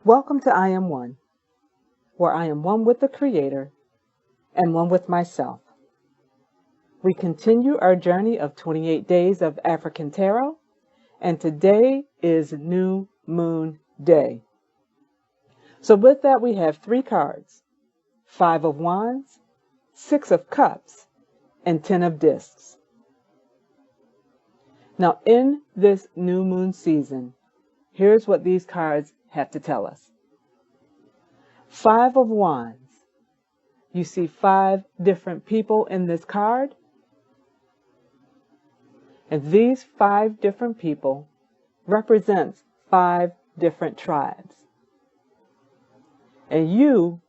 Welcome to I Am One, where I am one with the Creator and one with myself. We continue our journey of 28 days of African Tarot, and today is New Moon Day. So with that, we have 3 cards: 5 of Wands, 6 of Cups, and 10 of Discs. Now, in this new moon season, here's what these cards have to tell us. 5 of Wands. You see 5 different people in this card. And these 5 different people represents 5 different tribes. And you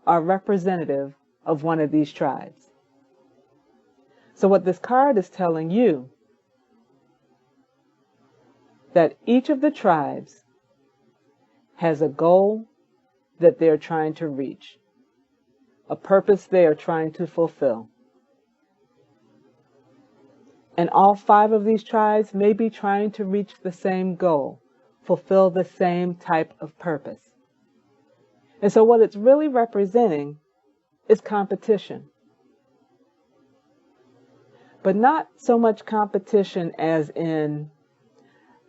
are representative of one of these tribes. So what this card is telling you, that each of the tribes has a goal that they're trying to reach, a purpose they are trying to fulfill. And all 5 of these tribes may be trying to reach the same goal, fulfill the same type of purpose. And so what it's really representing is competition. But not so much competition as in,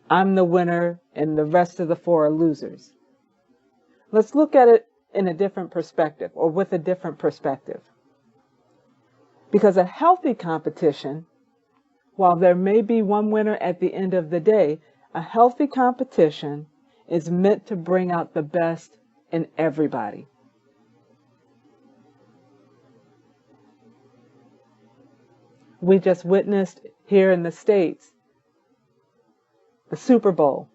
I'm the winner and the rest of the 4 are losers. Let's look at it in a different perspective, or with a different perspective. Because a healthy competition, while there may be one winner at the end of the day, a healthy competition is meant to bring out the best in everybody. We just witnessed here in the States the Super Bowl.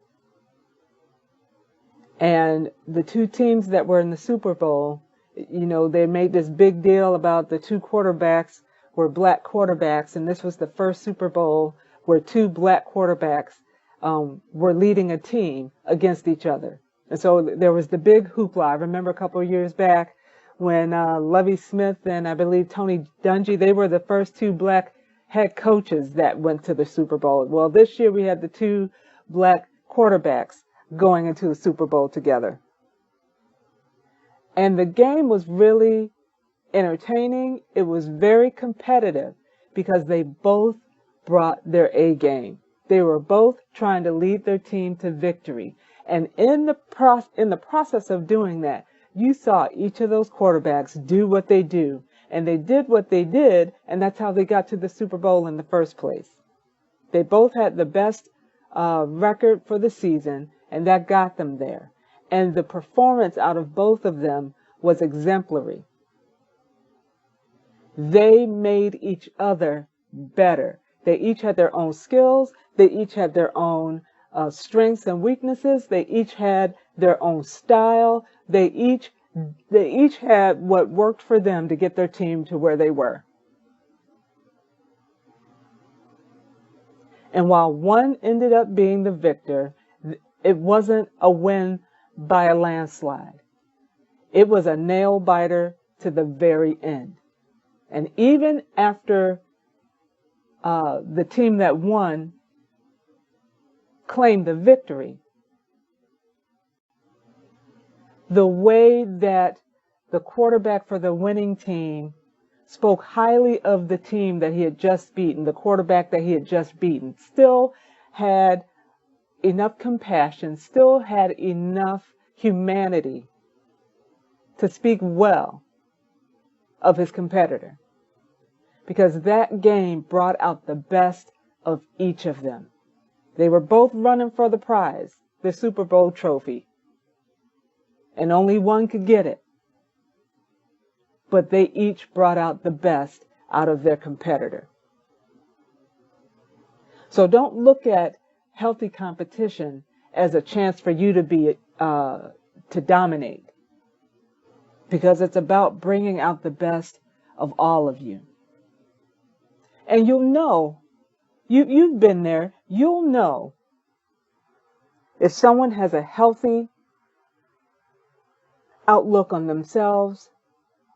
And the 2 teams that were in the Super Bowl, they made this big deal about the 2 quarterbacks were black quarterbacks, and this was the first Super Bowl where 2 black quarterbacks were leading a team against each other. And so there was the big hoopla. I remember a couple of years back when Lovie Smith and I believe Tony Dungy, they were the first 2 black head coaches that went to the Super Bowl. Well, this year we had the 2 black quarterbacks going into the Super Bowl together. And the game was really entertaining. It was very competitive because they both brought their A game. They were both trying to lead their team to victory. And in the process of doing that, you saw each of those quarterbacks do what they do. And they did what they did, and that's how they got to the Super Bowl in the first place. They both had the best record for the season, and that got them there. And the performance out of both of them was exemplary. They made each other better. They each had their own skills. They each had their own strengths and weaknesses. They each had their own style. They each had what worked for them to get their team to where they were. And while one ended up being the victor, it wasn't a win by a landslide. It was a nail biter to the very end. And even after the team that won claimed the victory, the way that the quarterback for the winning team spoke highly of the team that he had just beaten, the quarterback that he had just beaten, still had enough compassion, still had enough humanity to speak well of his competitor. Because that game brought out the best of each of them. They were both running for the prize, the Super Bowl trophy. And only one could get it. But they each brought out the best out of their competitor. So don't look at healthy competition as a chance for you to dominate, because it's about bringing out the best of all of you. And you'll know, you've been there, you'll know if someone has a healthy outlook on themselves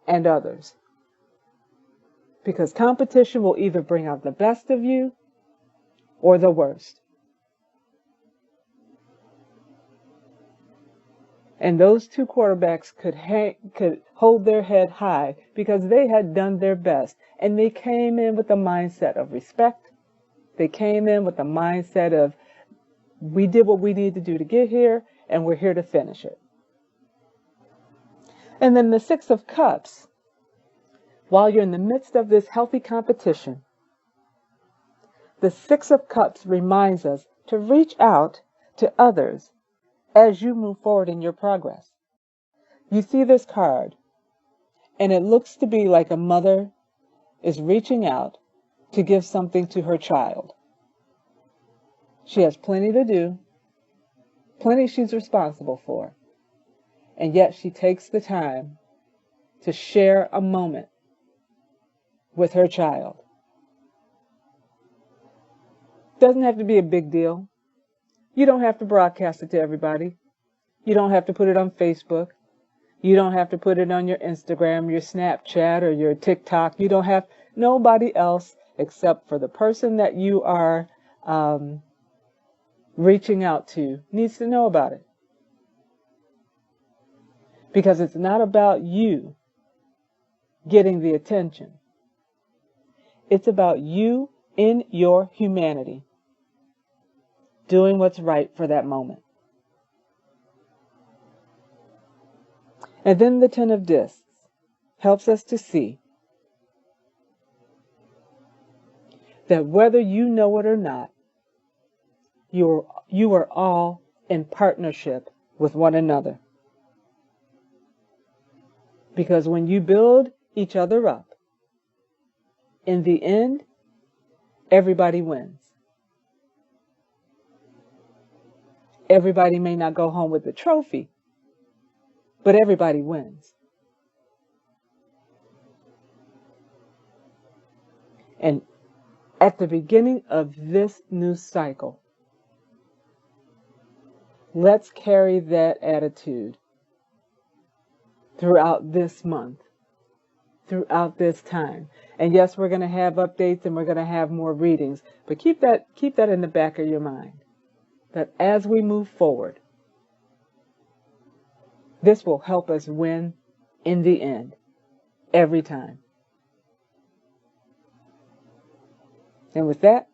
and others. Because competition will either bring out the best of you or the worst. And those two quarterbacks could hold their head high because they had done their best. And they came in with a mindset of respect. They came in with a mindset of, we did what we needed to do to get here, and we're here to finish it. And then the Six of Cups, while you're in the midst of this healthy competition, the Six of Cups reminds us to reach out to others as you move forward in your progress. You see this card, and it looks to be like a mother is reaching out to give something to her child. She has plenty to do, plenty she's responsible for, and yet she takes the time to share a moment with her child. Doesn't have to be a big deal. You don't have to broadcast it to everybody. You don't have to put it on Facebook. You don't have to put it on your Instagram, your Snapchat, or your TikTok. You don't have nobody else except for the person that you are reaching out to needs to know about it. Because it's not about you getting the attention. It's about you in your humanity doing what's right for that moment. And then the Ten of Discs helps us to see that whether you know it or not, you are all in partnership with one another. Because when you build each other up, in the end, everybody wins. Everybody may not go home with the trophy, but everybody wins. And at the beginning of this new cycle, let's carry that attitude throughout this month, throughout this time. And yes, we're going to have updates and we're going to have more readings, but keep that in the back of your mind, that as we move forward, this will help us win in the end, every time. And with that,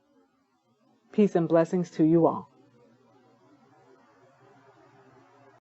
peace and blessings to you all.